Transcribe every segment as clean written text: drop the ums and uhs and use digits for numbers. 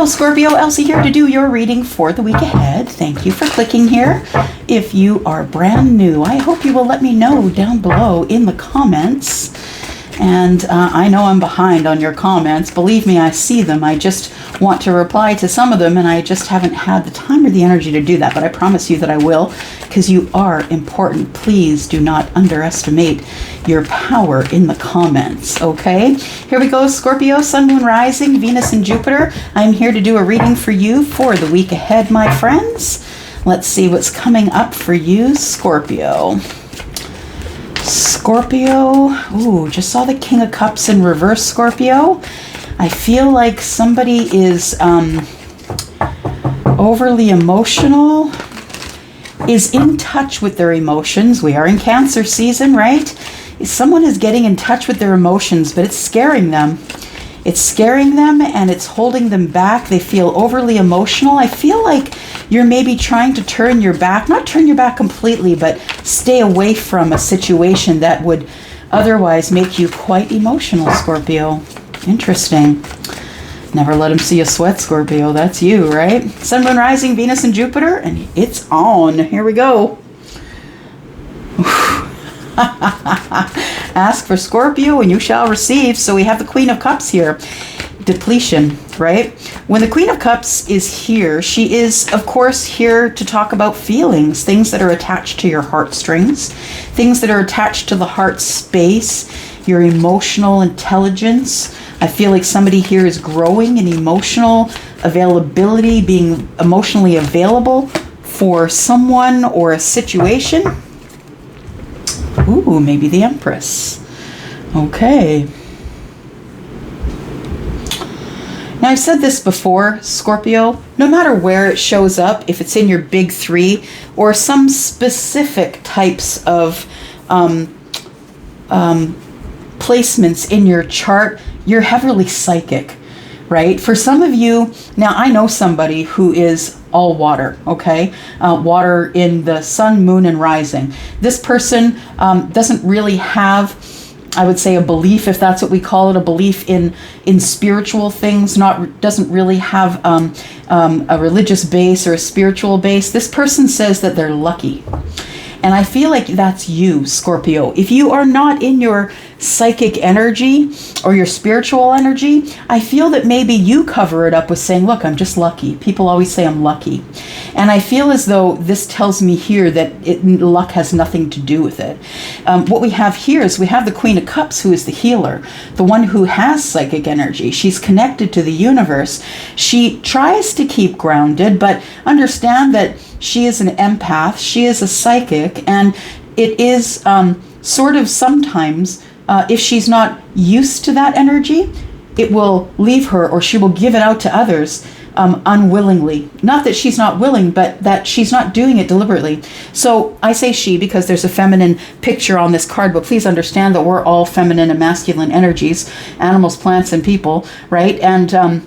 Hello, Scorpio. Elsie here to do your reading for the week ahead. Thank you for clicking here. If you are brand new, I hope you will let me know down below in the comments. And I know I'm behind on your comments. Believe me, I see them. I just want to reply to some of them, and I just haven't had the time or the energy to do that. But I promise you that I will, because you are important. Please do not underestimate your power in the comments, okay? Here we go, Scorpio, Sun, Moon, Rising, Venus, and Jupiter. I'm here to do a reading for you for the week ahead, my friends. Let's see what's coming up for you, Scorpio. Scorpio, ooh, just saw the King of Cups in reverse, Scorpio. I feel like somebody is overly emotional, is in touch with their emotions. We are in Cancer season, right? Someone is getting in touch with their emotions, but it's scaring them. It's scaring them and it's holding them back. They feel overly emotional. I feel like you're maybe trying to turn your back, not turn your back completely, but stay away from a situation that would otherwise make you quite emotional, Scorpio. Interesting. Never let them see you sweat, Scorpio. That's you, right? Sun, Moon, Rising, Venus, and Jupiter, and it's on. Here we go. Ask for Scorpio and you shall receive. So we have the Queen of Cups here. Depletion, right? When the Queen of Cups is here, she is, of course, here to talk about feelings, things that are attached to your heartstrings, things that are attached to the heart space, your emotional intelligence. I feel like somebody here is growing in emotional availability, being emotionally available for someone or a situation. Ooh, maybe the Empress. Okay. Now, I've said this before, Scorpio, no matter where it shows up, if it's in your big three or some specific types of placements in your chart, you're heavily psychic, right? For some of you, now I know somebody who is all water, okay? Water in the Sun, Moon, and Rising. This person doesn't really have, I would say, a belief, if that's what we call it, a belief in spiritual things, doesn't really have a religious base or a spiritual base. This person says that they're lucky. And I feel like that's you, Scorpio. If you are not in your psychic energy or your spiritual energy, I feel that maybe you cover it up with saying, look, I'm just lucky. People always say I'm lucky. And I feel as though this tells me here that luck has nothing to do with it. What we have here is we have the Queen of Cups, who is the healer, the one who has psychic energy. She's connected to the universe. She tries to keep grounded, but understand that she is an empath, she is a psychic, and it is sort of sometimes, if she's not used to that energy, it will leave her or she will give it out to others unwillingly. Not that she's not willing, but that she's not doing it deliberately. So I say she because there's a feminine picture on this card, but please understand that we're all feminine and masculine energies, animals, plants, and people, right? And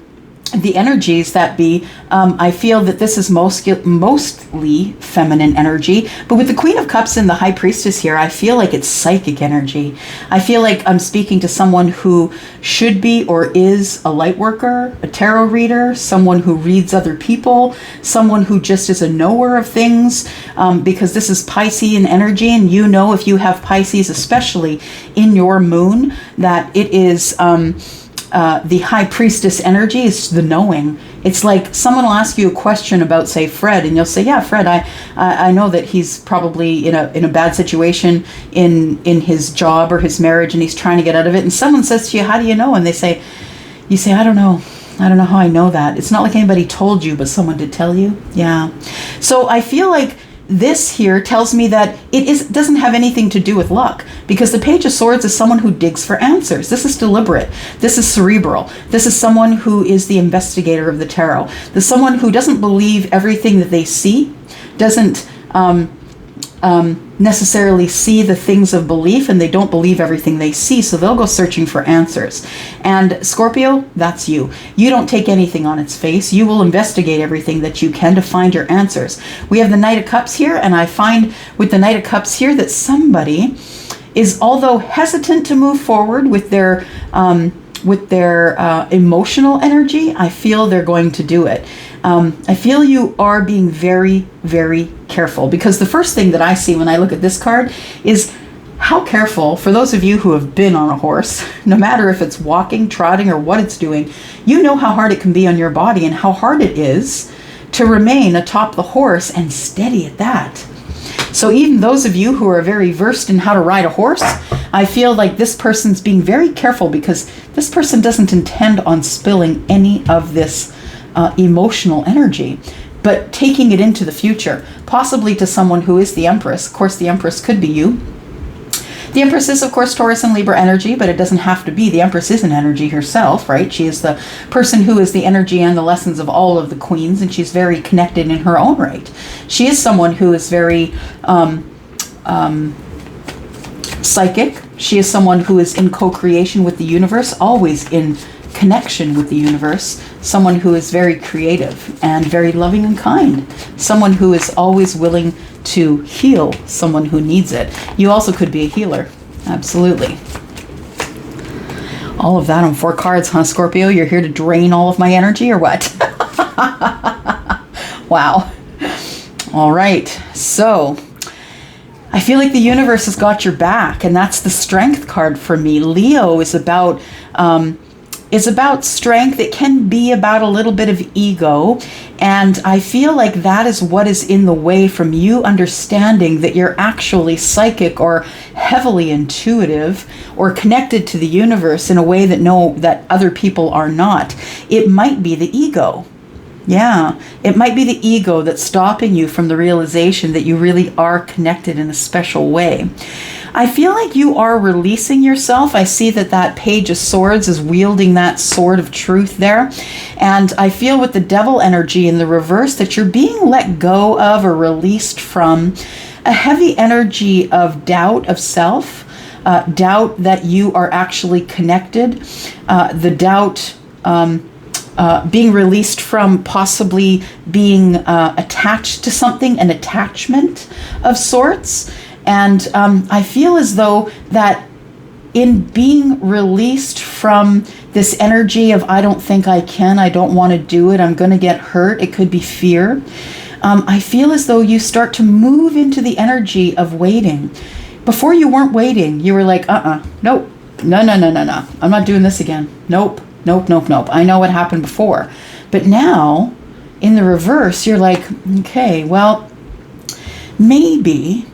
the energies that be, I feel that this is mostly feminine energy, but with the Queen of Cups and the High Priestess here, I feel like it's psychic energy. I feel like I'm speaking to someone who should be or is a light worker, a tarot reader, someone who reads other people, someone who just is a knower of things, because this is Piscean energy, and you know, if you have Pisces, especially in your moon, that it is the High Priestess energy is the knowing. It's like someone will ask you a question about, say, Fred, and you'll say, yeah, Fred, I know that he's probably in a bad situation in his job or his marriage, and he's trying to get out of it. And someone says to you, how do you know? And you say, I don't know how I know that. It's not like anybody told you, but someone did tell you. Yeah. So I feel like this here tells me that doesn't have anything to do with luck, because the Page of Swords is someone who digs for answers. This is deliberate. This is cerebral. This is someone who is the investigator of the tarot. There's someone who doesn't believe everything that they see, doesn't necessarily see the things of belief, and they don't believe everything they see, so they'll go searching for answers. And Scorpio, that's you. You don't take anything on its face. You will investigate everything that you can to find your answers. We have the Knight of Cups here, and I find with the Knight of Cups here that somebody is, although hesitant to move forward with their with their emotional energy, I feel they're going to do it. I feel you are being very, very careful, because the first thing that I see when I look at this card is how careful, for those of you who have been on a horse, no matter if it's walking, trotting, or what it's doing, you know how hard it can be on your body and how hard it is to remain atop the horse and steady at that. So even those of you who are very versed in how to ride a horse, I feel like this person's being very careful, because this person doesn't intend on spilling any of this emotional energy, but taking it into the future, possibly to someone who is the Empress. Of course, the Empress could be you. The Empress is, of course, Taurus and Libra energy, but it doesn't have to be. The Empress is an energy herself, right? She is the person who is the energy and the lessons of all of the queens, and she's very connected in her own right. She is someone who is very psychic. She is someone who is in co-creation with the universe, always in connection with the universe. Someone who is very creative and very loving and kind. Someone who is always willing to heal someone who needs it. You also could be a healer. Absolutely. All of that on 4 cards, huh, Scorpio? You're here to drain all of my energy or what? Wow. All right. So I feel like the universe has got your back, and that's the Strength card for me. Leo is about strength. It can be about a little bit of ego. And I feel like that is what is in the way from you understanding that you're actually psychic or heavily intuitive or connected to the universe in a way that other people are not. It might be the ego. Yeah, it might be the ego that's stopping you from the realization that you really are connected in a special way. I feel like you are releasing yourself. I see that Page of Swords is wielding that sword of truth there. And I feel with the Devil energy in the reverse that you're being let go of or released from a heavy energy of doubt of self, doubt that you are actually connected, the doubt being released from possibly being attached to something, an attachment of sorts. And I feel as though that in being released from this energy of I don't think I can, I don't want to do it, I'm going to get hurt, it could be fear. I feel as though you start to move into the energy of waiting. Before you weren't waiting, you were like, nope, no, I'm not doing this again. Nope. I know what happened before. But now, in the reverse, you're like, okay, well, maybe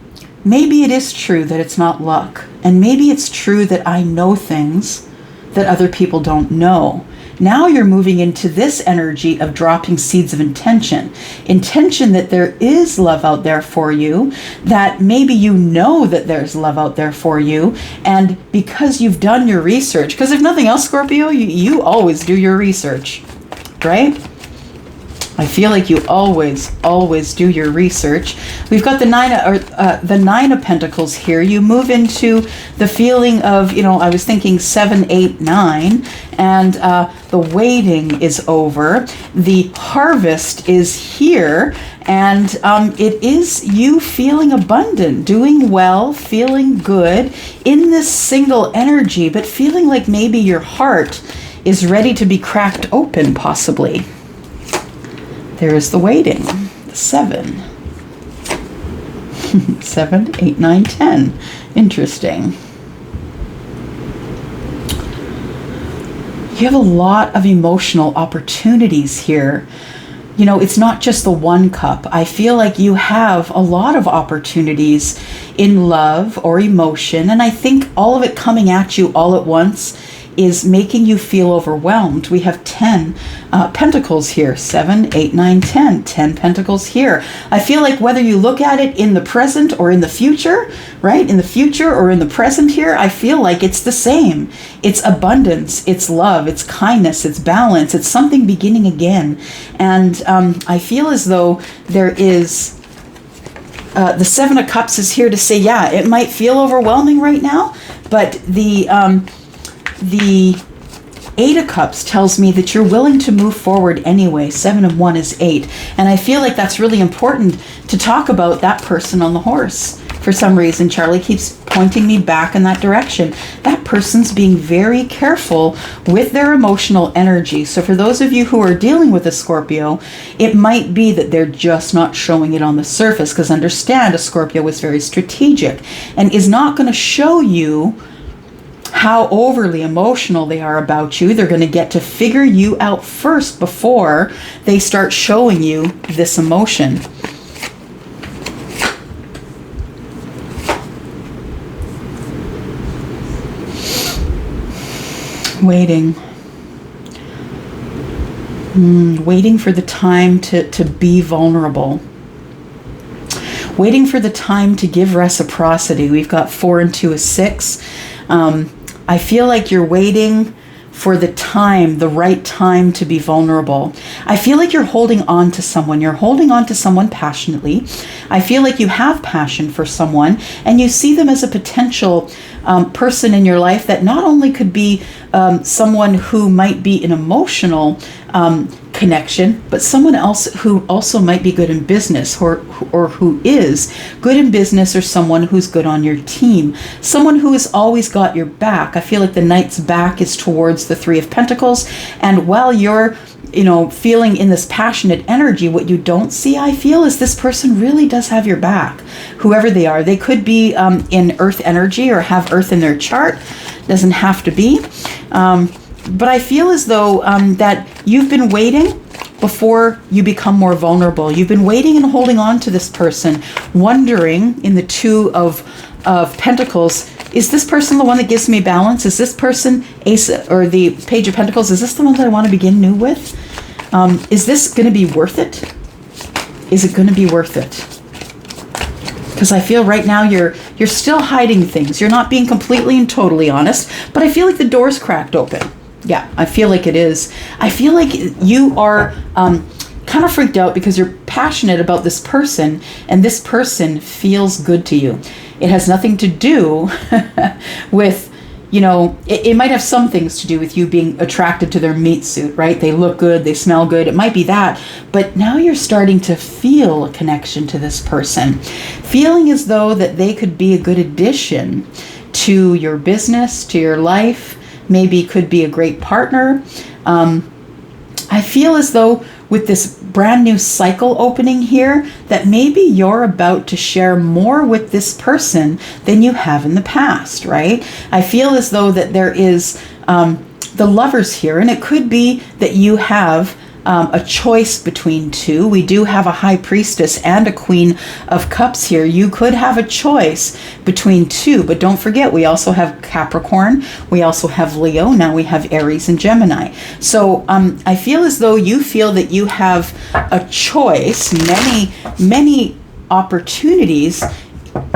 it is true that it's not luck. And maybe it's true that I know things that other people don't know. Now you're moving into this energy of dropping seeds of intention. Intention that there is love out there for you, that maybe you know that there's love out there for you, and because you've done your research, because if nothing else, Scorpio, you always do your research, right? I feel like you always do your research. We've got the Nine of Pentacles here. You move into the feeling of, I was thinking 7, 8, 9, and the waiting is over. The harvest is here, and it is you feeling abundant, doing well, feeling good in this single energy, but feeling like maybe your heart is ready to be cracked open, possibly. There is the waiting, the 7. 7, 8, 9, 10. Interesting. You have a lot of emotional opportunities here. It's not just the 1 cup. I feel like you have a lot of opportunities in love or emotion, and I think all of it coming at you all at once is making you feel overwhelmed. We have 10 pentacles here. 7, 8, 9, 10. 10 pentacles here. I feel like whether you look at it in the present or in the future, right? In the future or in the present here, I feel like it's the same. It's abundance, it's love, it's kindness, it's balance, it's something beginning again. And I feel as though there is the 7 of Cups is here to say, yeah, it might feel overwhelming right now, but the 8 of Cups tells me that you're willing to move forward anyway. 7 of 1 is 8. And I feel like that's really important to talk about that person on the horse. For some reason, Charlie keeps pointing me back in that direction. That person's being very careful with their emotional energy. So for those of you who are dealing with a Scorpio, it might be that they're just not showing it on the surface, because understand, a Scorpio is very strategic and is not going to show you how overly emotional they are about you. They're going to get to figure you out first before they start showing you this emotion. Waiting. Waiting for the time to be vulnerable. Waiting for the time to give reciprocity. We've got 4 and 2 is 6. I feel like you're waiting for the time, the right time to be vulnerable. I feel like you're holding on to someone. You're holding on to someone passionately. I feel like you have passion for someone and you see them as a potential person in your life that not only could be someone who might be an emotional connection, but someone else who also might be good in business, or who is good in business, or someone who's good on your team, someone who has always got your back. I feel like the Knight's back is towards the 3 of Pentacles, and while you're feeling in this passionate energy, what you don't see, I feel, is this person really does have your back, whoever they are. They could be in earth energy or have earth in their chart. Doesn't have to be. But I feel as though that you've been waiting before you become more vulnerable. You've been waiting and holding on to this person, wondering in the 2 of Pentacles, is this person the one that gives me balance? Is this person Ace or the Page of Pentacles? Is this the one that I want to begin new with? Is this going to be worth it? Is it going to be worth it? Because I feel right now you're still hiding things. You're not being completely and totally honest, but I feel like the door's cracked open. Yeah, I feel like it is. I feel like you are kind of freaked out because you're passionate about this person and this person feels good to you. It has nothing to do with, it might have some things to do with you being attracted to their meat suit, right? They look good, they smell good. It might be that. But now you're starting to feel a connection to this person, feeling as though that they could be a good addition to your business, to your life, maybe could be a great partner. I feel as though with this brand new cycle opening here, that maybe you're about to share more with this person than you have in the past, right? I feel as though that there is the Lovers here, and it could be that you have a choice between 2. We do have a High Priestess and a Queen of Cups here. You could have a choice between 2, but don't forget, we also have Capricorn, we also have Leo, now we have Aries and Gemini. So I feel as though you feel that you have a choice, many opportunities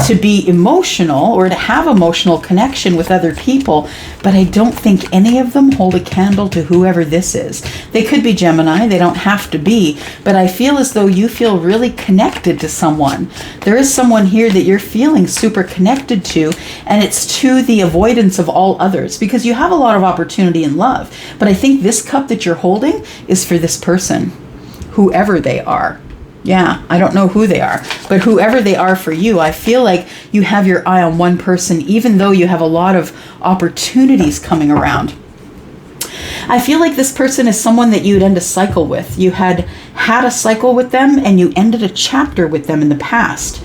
to be emotional or to have emotional connection with other people, but I don't think any of them hold a candle to whoever this is. They could be Gemini, they don't have to be, but I feel as though you feel really connected to someone. There is someone here that you're feeling super connected to, and it's to the avoidance of all others, because you have a lot of opportunity in love, but I think this cup that you're holding is for this person, whoever they are. Yeah, I don't know who they are, but whoever they are for you, I feel like you have your eye on one person, even though you have a lot of opportunities coming around. I feel like this person is someone that you'd end a cycle with. You had a cycle with them and you ended a chapter with them in the past.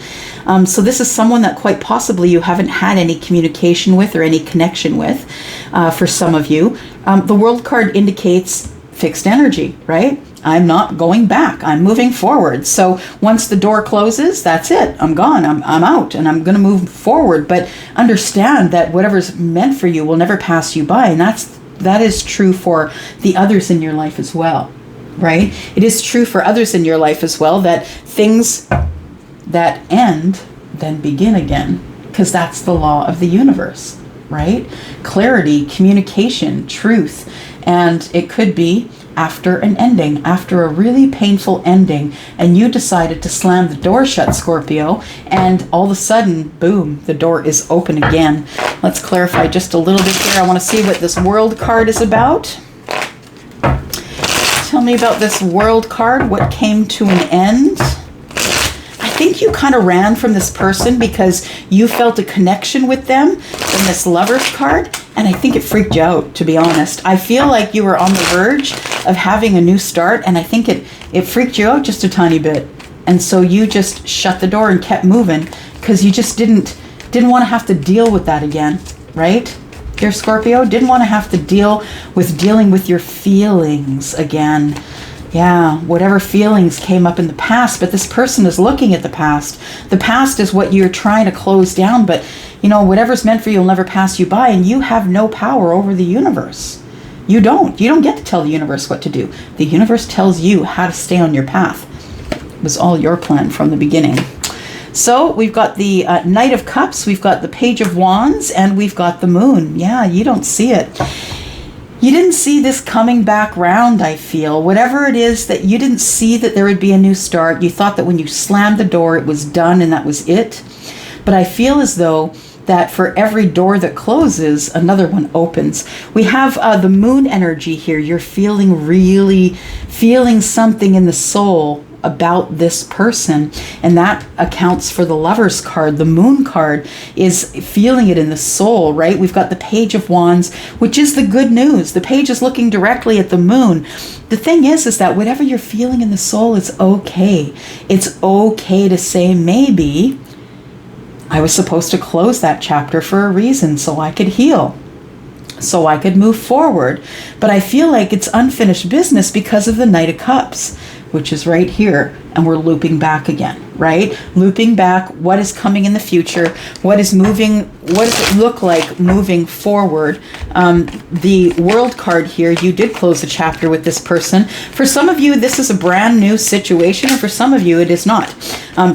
So this is someone that quite possibly you haven't had any communication with or any connection with for some of you. The World card indicates fixed energy, right? I'm not going back. I'm moving forward. So once the door closes, that's it. I'm gone. I'm out and I'm going to move forward. But understand that whatever's meant for you will never pass you by. And that is true for the others in your life as well, right? It is true for others in your life as well that things that end then begin again, because that's the law of the universe, right? Clarity, communication, truth. And it could be after an ending, after a really painful ending, and you decided to slam the door shut, Scorpio, and all of a sudden, boom, the door is open again. Let's clarify just a little bit here. I want to see what this World card is about. Tell me about this World card. What came to an end? I think think you kind of ran from this person because you felt a connection with them in this Lover's card. And I think it freaked you out, to be honest. I feel like you were on the verge of having a new start, and I think it freaked you out just a tiny bit. And so you just shut the door and kept moving because you just didn't want to have to deal with that again, right? Dear Scorpio, didn't want to have to dealing with your feelings again. Yeah, whatever feelings came up in the past, but this person is looking at the past. The past is what you're trying to close down, but whatever's meant for you will never pass you by, and you have no power over the universe. You don't get to tell the universe what to do. The universe tells you how to stay on your path. It was all your plan from the beginning. So we've got the Knight of Cups, we've got the Page of Wands, and we've got the Moon. Yeah, you don't see it. You didn't see this coming back round, I feel. Whatever it is that you didn't see that there would be a new start. You thought that when you slammed the door, it was done and that was it. But I feel as though that for every door that closes, another one opens. We have the Moon energy here. You're feeling something in the soul about this person, and that accounts for the Lover's card. The Moon card is feeling it in the soul, right? We've got the Page of Wands, which is the good news. The page is looking directly at the moon. The thing is that whatever you're feeling in the soul, it's okay. It's okay to say, maybe I was supposed to close that chapter for a reason, so I could heal, so I could move forward. But I feel like it's unfinished business because of the Knight of Cups, which is right here, and we're looping back again, right? Looping back, what is coming in the future, what does it look like moving forward? The World card here, you did close the chapter with this person. For some of you, this is a brand new situation, and for some of you, it is not.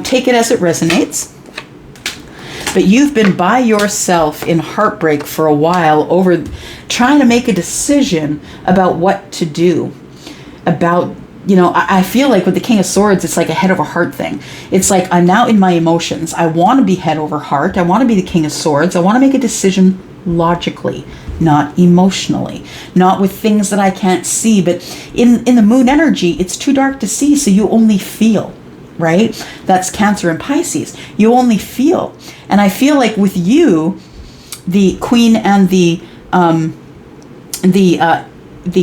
Take it as it resonates. But you've been by yourself in heartbreak for a while over trying to make a decision about what to do, about I feel like with the King of Swords, it's like a head over heart thing. It's like, I'm now in my emotions. I want to be head over heart. I want to be the King of Swords. I want to make a decision logically, not emotionally, not with things that I can't see. But in the Moon energy, it's too dark to see, so you only feel, right? That's Cancer and Pisces. You only feel. And I feel like with you, the Queen and the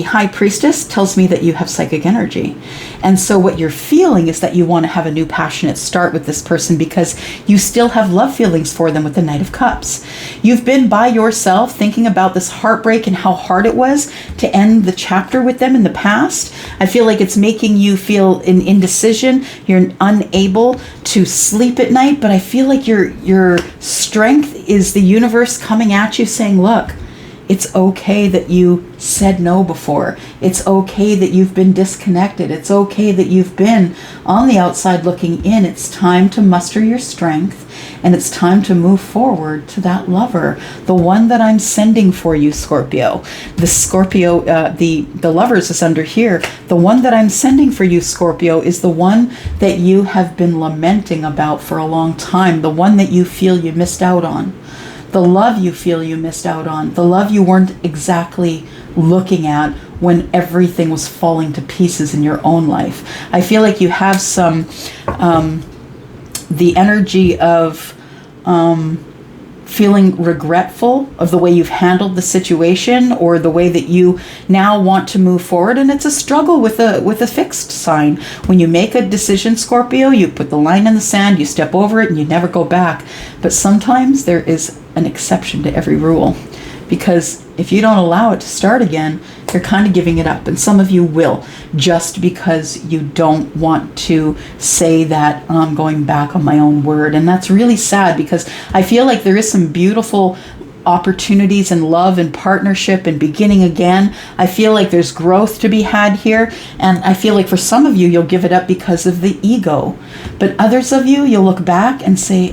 High Priestess tells me that you have psychic energy. And so what you're feeling is that you want to have a new passionate start with this person because you still have love feelings for them with the Knight of Cups. You've been by yourself thinking about this heartbreak and how hard it was to end the chapter with them in the past. I feel like it's making you feel an indecision. You're unable to sleep at night, but I feel like your strength is the universe coming at you saying, look, it's okay that you said no before. It's okay that you've been disconnected. It's okay that you've been on the outside looking in. It's time to muster your strength, and it's time to move forward to that lover, the one that I'm sending for you, Scorpio. The Scorpio, the Lovers is under here. The one that I'm sending for you, Scorpio, is the one that you have been lamenting about for a long time, the one that you feel you missed out on. The love you feel you missed out on, the love you weren't exactly looking at when everything was falling to pieces in your own life. I feel like you have some, the energy of feeling regretful of the way you've handled the situation or the way that you now want to move forward. And it's a struggle with a fixed sign. When you make a decision, Scorpio, you put the line in the sand, you step over it, and you never go back. But sometimes there is an exception to every rule, because if you don't allow it to start again, you're kind of giving it up. And some of you will, just because you don't want to say that I'm going back on my own word. And that's really sad, because I feel like there is some beautiful opportunities and love and partnership and beginning again. I feel like there's growth to be had here. And I feel like for some of you, you'll give it up because of the ego. But others of you, you'll look back and say,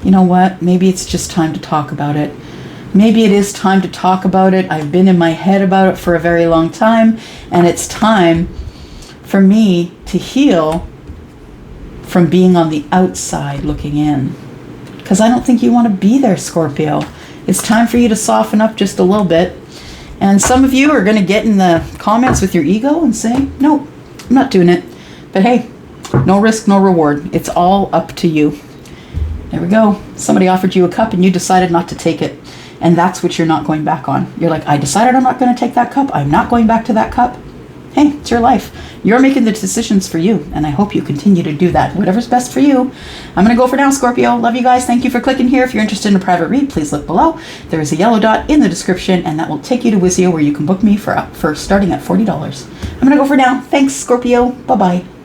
you know what? Maybe it's just time to talk about it. Maybe it is time to talk about it. I've been in my head about it for a very long time, and it's time for me to heal from being on the outside looking in. Because I don't think you want to be there, Scorpio. It's time for you to soften up just a little bit. And some of you are going to get in the comments with your ego and say, no, I'm not doing it. But hey, No risk, no reward. It's all up to you. There we go. Somebody offered you a cup and you decided not to take it. And that's what you're not going back on. You're like, I decided I'm not going to take that cup. I'm not going back to that cup. Hey, it's your life. You're making the decisions for you. And I hope you continue to do that. Whatever's best for you. I'm going to go for now, Scorpio. Love you guys. Thank you for clicking here. If you're interested in a private read, please look below. There is a yellow dot in the description, and that will take you to Wizio, where you can book me for starting at $40. I'm going to go for now. Thanks, Scorpio. Bye-bye.